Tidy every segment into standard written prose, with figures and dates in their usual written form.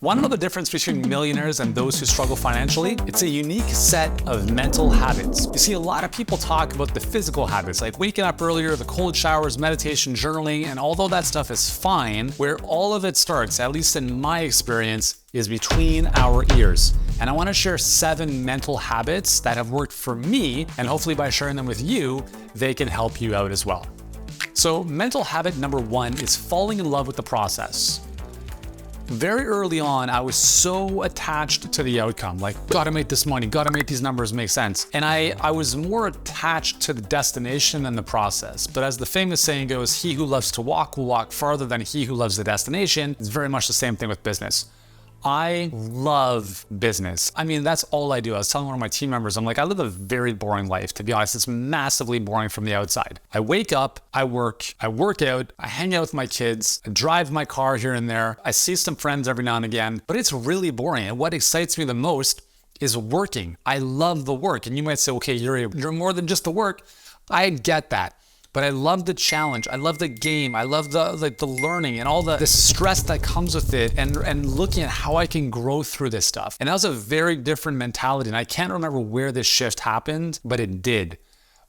Want to know the difference between millionaires and those who struggle financially? It's a unique set of mental habits. You see, a lot of people talk about the physical habits, like waking up earlier, the cold showers, meditation, journaling, and although that stuff is fine, where all of it starts, at least in my experience, is between our ears. And I want to share 7 mental habits that have worked for me, and hopefully by sharing them with you, they can help you out as well. So mental habit number 1 is falling in love with the process. Very early on, I was so attached to the outcome, like, gotta make this money, gotta make these numbers make sense. And I was more attached to the destination than the process. But as the famous saying goes, he who loves to walk will walk farther than he who loves the destination. It's very much the same thing with business. I love business. I mean, that's all I do. I was telling one of my team members, I'm like, I live a very boring life. To be honest, it's massively boring from the outside. I wake up, I work out, I hang out with my kids, I drive my car here and there. I see some friends every now and again, but it's really boring. And what excites me the most is working. I love the work. And you might say, okay, you're more than just the work. I get that. But I love the challenge. I love the game. I love the learning and all the stress that comes with it and looking at how I can grow through this stuff. And that was a very different mentality. And I can't remember where this shift happened, but it did.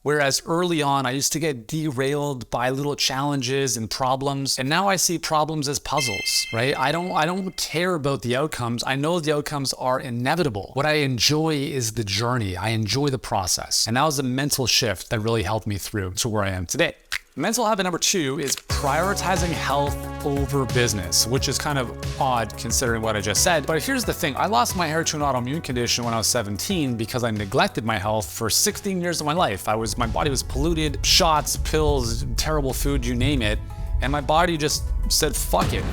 Whereas early on, I used to get derailed by little challenges and problems. And now I see problems as puzzles, right? I don't care about the outcomes. I know the outcomes are inevitable. What I enjoy is the journey. I enjoy the process. And that was a mental shift that really helped me through to where I am today. Mental habit number 2 is prioritizing health over business, which is kind of odd considering what I just said. But here's the thing. I lost my hair to an autoimmune condition when I was 17 because I neglected my health for 16 years of my life. My body was polluted, shots, pills, terrible food, you name it. And my body just said, fuck it.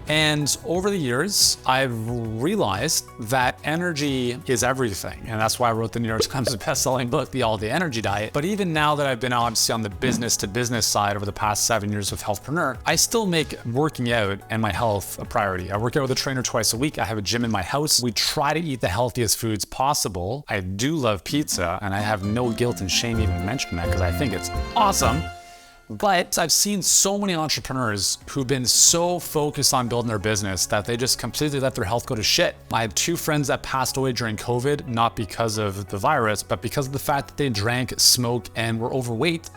And over the years, I've realized that energy is everything. And that's why I wrote the New York Times best-selling book, The All Day Energy Diet. But even now that I've been obviously on the business to business side over the past 7 years of Healthpreneur, I still make working out and my health a priority. I work out with a trainer twice a week. I have a gym in my house. We try to eat the healthiest foods possible. I do love pizza, and I have no guilt and shame even mentioning that because I think it's awesome. But I've seen so many entrepreneurs who've been so focused on building their business that they just completely let their health go to shit. I had 2 friends that passed away during COVID, not because of the virus, but because of the fact that they drank, smoked, and were overweight.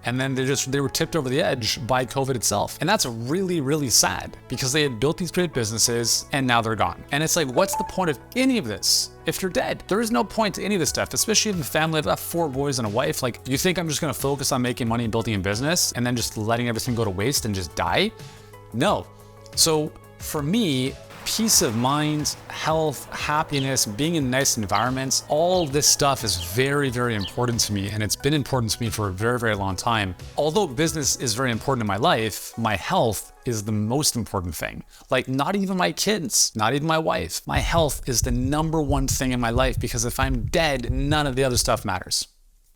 And then they were tipped over the edge by COVID itself. And that's really, really sad because they had built these great businesses and now they're gone. And it's like, what's the point of any of this if you're dead? There is no point to any of this stuff, especially in the family. I've got 4 boys and a wife. Like, you think I'm just gonna focus on making money and building a business and then just letting everything go to waste and just die? No. So for me, peace of mind, health, happiness, being in nice environments, all this stuff is very, very important to me. And it's been important to me for a very, very long time. Although business is very important in my life, my health is the most important thing. Like, not even my kids, not even my wife. My health is the number 1 thing in my life because if I'm dead, none of the other stuff matters.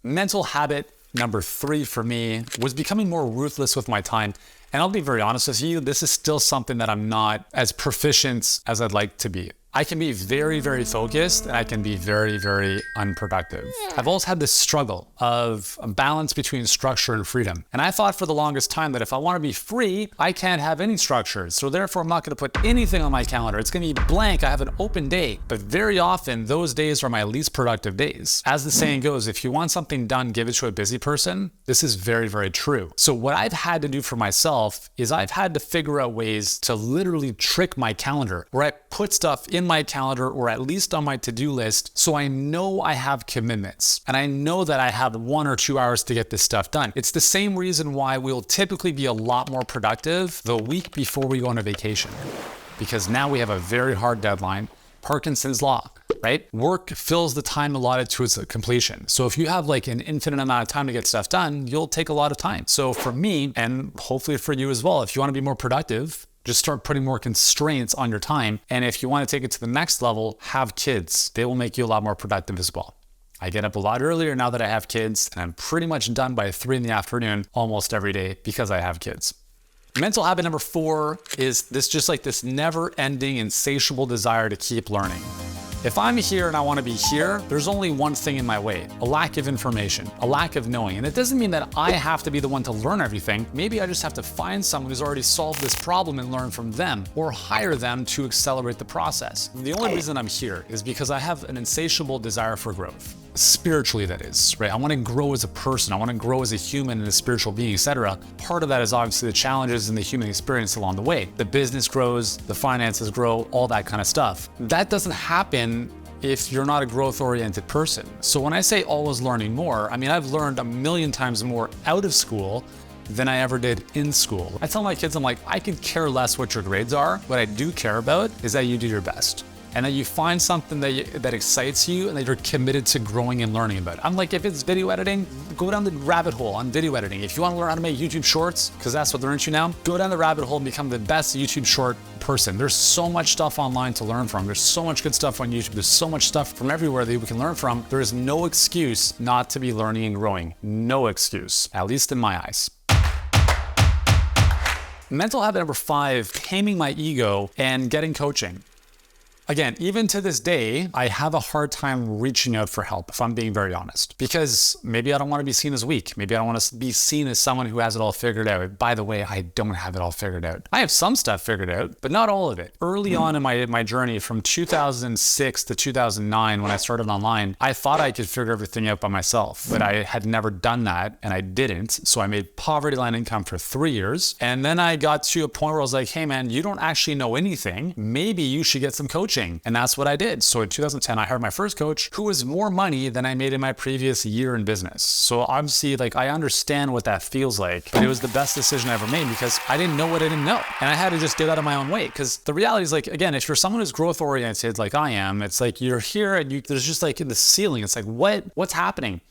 Mental habit number 3 for me was becoming more ruthless with my time. And I'll be very honest with you, this is still something that I'm not as proficient as I'd like to be. I can be very, very focused and I can be very, very unproductive. I've always had this struggle of a balance between structure and freedom. And I thought for the longest time that if I want to be free, I can't have any structures. So therefore, I'm not going to put anything on my calendar. It's going to be blank. I have an open day. But very often, those days are my least productive days. As the saying goes, if you want something done, give it to a busy person. This is very, very true. So what I've had to do for myself is I've had to figure out ways to literally trick my calendar where I put stuff in my calendar or at least on my to-do list so I know I have commitments and I know that I have 1 or 2 hours to get this stuff done. It's the same reason why we'll typically be a lot more productive the week before we go on a vacation, because now we have a very hard deadline. Parkinson's law, right? Work fills the time allotted to its completion. So if you have like an infinite amount of time to get stuff done, you'll take a lot of time. So for me, and hopefully for you as well, if you want to be more productive, just start putting more constraints on your time. And if you want to take it to the next level, have kids. They will make you a lot more productive as well. I get up a lot earlier now that I have kids, and I'm pretty much done by 3 in the afternoon almost every day because I have kids. Mental habit number 4 is this never-ending, insatiable desire to keep learning. If I'm here and I want to be here, there's only one thing in my way: a lack of information, a lack of knowing. And it doesn't mean that I have to be the one to learn everything. Maybe I just have to find someone who's already solved this problem and learn from them, or hire them to accelerate the process. The only reason I'm here is because I have an insatiable desire for growth. Spiritually, that is, right? I want to grow as a person. I want to grow as a human and a spiritual being, etc. Part of that is obviously the challenges in the human experience along the way. The business grows, the finances grow, all that kind of stuff. That doesn't happen if you're not a growth-oriented person. So when I say always learning more, I mean, I've learned a million times more out of school than I ever did in school. I tell my kids, I'm like, I could care less what your grades are. What I do care about is that you do your best, and that you find something that excites you and that you're committed to growing and learning about. I'm like, if it's video editing, go down the rabbit hole on video editing. If you want to learn how to make YouTube shorts, because that's what they're into now, go down the rabbit hole and become the best YouTube short person. There's so much stuff online to learn from. There's so much good stuff on YouTube. There's so much stuff from everywhere that we can learn from. There is no excuse not to be learning and growing. No excuse, at least in my eyes. Mental habit number 5, taming my ego and getting coaching. Again, even to this day, I have a hard time reaching out for help, if I'm being very honest, because maybe I don't want to be seen as weak. Maybe I don't want to be seen as someone who has it all figured out. By the way, I don't have it all figured out. I have some stuff figured out, but not all of it. Early on in my journey from 2006 to 2009, when I started online, I thought I could figure everything out by myself, but I had never done that, and I didn't. So I made poverty line income for 3 years. And then I got to a point where I was like, hey man, you don't actually know anything. Maybe you should get some coaching. And that's what I did. So in 2010, I hired my first coach who was more money than I made in my previous year in business. So obviously, like, I understand what that feels like, but it was the best decision I ever made because I didn't know what I didn't know. And I had to just get out of my own way. Because the reality is, like, again, if you're someone who's growth oriented like I am, it's like you're here and there's just like in the ceiling, it's like, what's happening?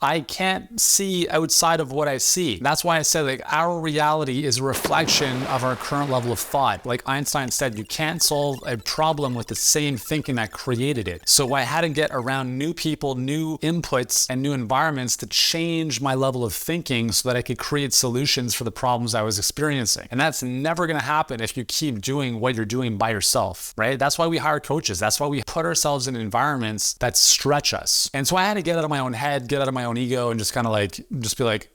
I can't see outside of what I see. That's why I said, like, our reality is a reflection of our current level of thought. Like Einstein said, you can't solve a problem with the same thinking that created it. So I had to get around new people, new inputs, and new environments to change my level of thinking so that I could create solutions for the problems I was experiencing. And that's never gonna happen if you keep doing what you're doing by yourself, right? That's why we hire coaches. That's why we put ourselves in environments that stretch us. And so I had to get out of my own head, get out of my own ego, and just kind of like, just be like,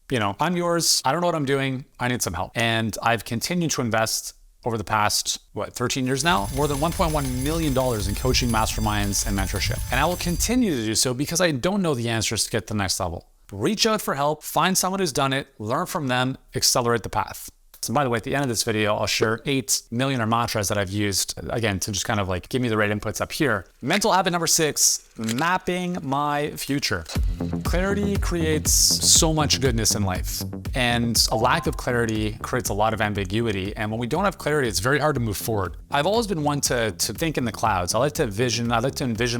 you know, I'm yours. I don't know what I'm doing. I need some help. And I've continued to invest over the past, 13 years now, more than $1.1 million in coaching, masterminds, and mentorship. And I will continue to do so because I don't know the answers to get to the next level. Reach out for help, find someone who's done it, learn from them, accelerate the path. So by the way, at the end of this video, I'll share 8 millionaire mantras that I've used, again, to just kind of like give me the right inputs up here. Mental habit number 6, mapping my future. Clarity creates so much goodness in life, and a lack of clarity creates a lot of ambiguity. And when we don't have clarity, it's very hard to move forward. I've always been one to think in the clouds. I like to envision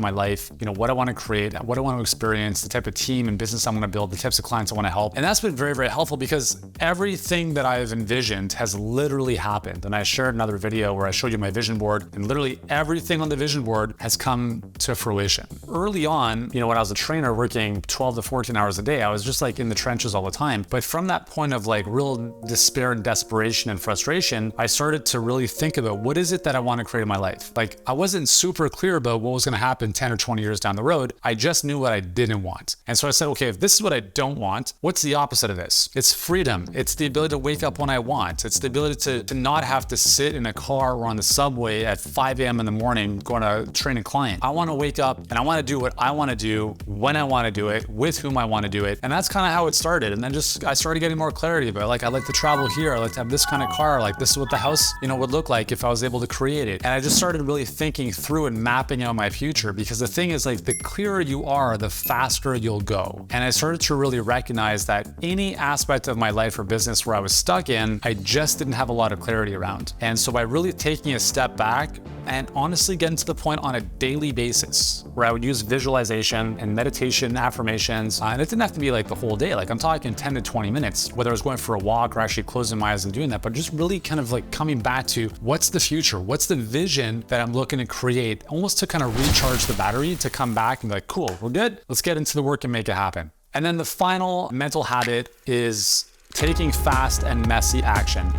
my life, you know, what I want to create, what I want to experience, the type of team and business I want to build, the types of clients I want to help. And that's been very, very helpful because everything that I've envisioned has literally happened. And I shared another video where I showed you my vision board, and literally everything on the vision board has come to fruition. Early on, you know, when I was a trainer working 12 to 14 hours a day, I was just like in the trenches all the time. But from that point of like real despair and desperation and frustration, I started to really think about what is it that I want to create in my life. Like, I wasn't super clear about what was going to happen 10 or 20 years down the road. I just knew what I didn't want. And so I said, okay, if this is what I don't want, what's the opposite of this? It's freedom. It's the ability to wake up when I want. It's the ability to not have to sit in a car or on the subway at 5 a.m. in the morning going to train a client. I want to wake up and I want to do what I want to do, when I want to do it, with whom I want to do it. And that's kind of how it started. And then just, I started getting more clarity about, like, I like to travel here. I like to have this kind of car. Like, this is what the house, you know, would look like if I was able to create it. And I just started really thinking through and mapping out my future, because the thing is, like, the clearer you are, the faster you'll go. And I started to really recognize that any aspect of my life or business where I was stuck in, I just didn't have a lot of clarity around. And so by really taking a step back and honestly getting to the point on a daily basis where I would use visualization and meditation affirmations, and it didn't have to be like the whole day. Like, I'm talking 10 to 20 minutes, whether I was going for a walk or actually closing my eyes and doing that, but just really kind of like coming back to what's the future? What's the vision that I'm looking to create? Almost to kind of recharge the battery, to come back and be like, cool, we're good. Let's get into the work and make it happen. And then the final mental habit is taking fast and messy action.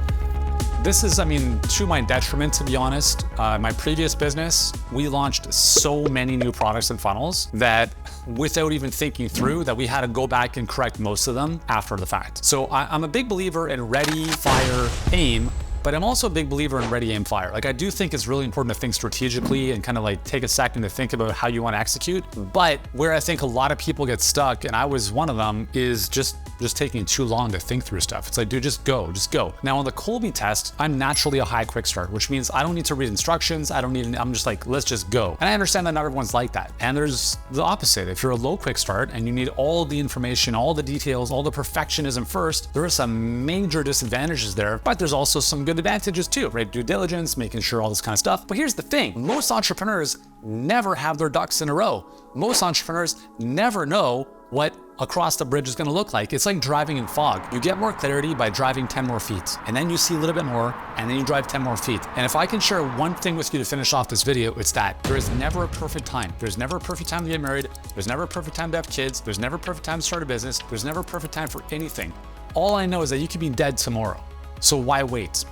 This is, I mean, to my detriment, to be honest. My previous business, we launched so many new products and funnels that without even thinking through that we had to go back and correct most of them after the fact. So I'm a big believer in ready, fire, aim. But I'm also a big believer in ready, aim, fire. Like, I do think it's really important to think strategically and kind of like take a second to think about how you want to execute. But where I think a lot of people get stuck, and I was one of them, is just taking too long to think through stuff. It's like, dude, just go. Now on the Colby test, I'm naturally a high quick start, which means I don't need to read instructions. I'm just like, let's just go. And I understand that not everyone's like that. And there's the opposite. If you're a low quick start and you need all the information, all the details, all the perfectionism first, there are some major disadvantages there, but there's also some good advantages too, right? Due diligence, making sure all this kind of stuff. But here's the thing, most entrepreneurs never have their ducks in a row. Most entrepreneurs never know what across the bridge is going to look like. It's like driving in fog. You get more clarity by driving 10 more feet, and then you see a little bit more, and then you drive 10 more feet. And if I can share one thing with you to finish off this video, it's that there is never a perfect time. There's never a perfect time to get married. There's never a perfect time to have kids. There's never a perfect time to start a business. There's never a perfect time for anything. All I know is that you could be dead tomorrow. So why wait?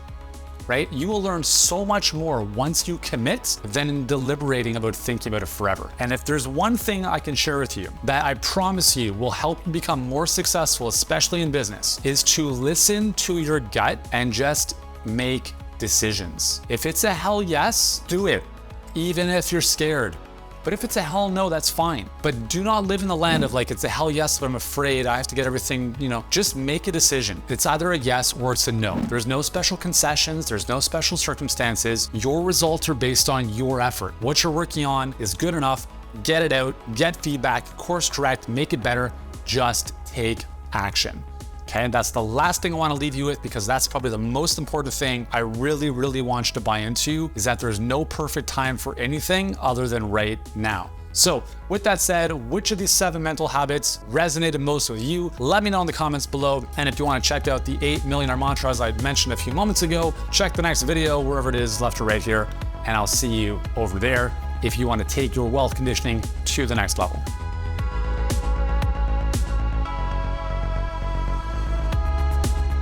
Right? You will learn so much more once you commit than in deliberating about thinking about it forever. And if there's one thing I can share with you that I promise you will help you become more successful, especially in business, is to listen to your gut and just make decisions. If it's a hell yes, do it, even if you're scared. But if it's a hell no, that's fine. But do not live in the land of like, it's a hell yes, but I'm afraid I have to get everything, just make a decision. It's either a yes or it's a no. There's no special concessions. There's no special circumstances. Your results are based on your effort. What you're working on is good enough. Get it out, get feedback, course correct, make it better. Just take action. Okay, and that's the last thing I want to leave you with, because that's probably the most important thing I really, really want you to buy into, is that there's no perfect time for anything other than right now. So with that said, which of these 7 mental habits resonated most with you? Let me know in the comments below. And if you want to check out the 8 millionaire mantras I mentioned a few moments ago, check the next video, wherever it is, left or right here, and I'll see you over there if you want to take your wealth conditioning to the next level.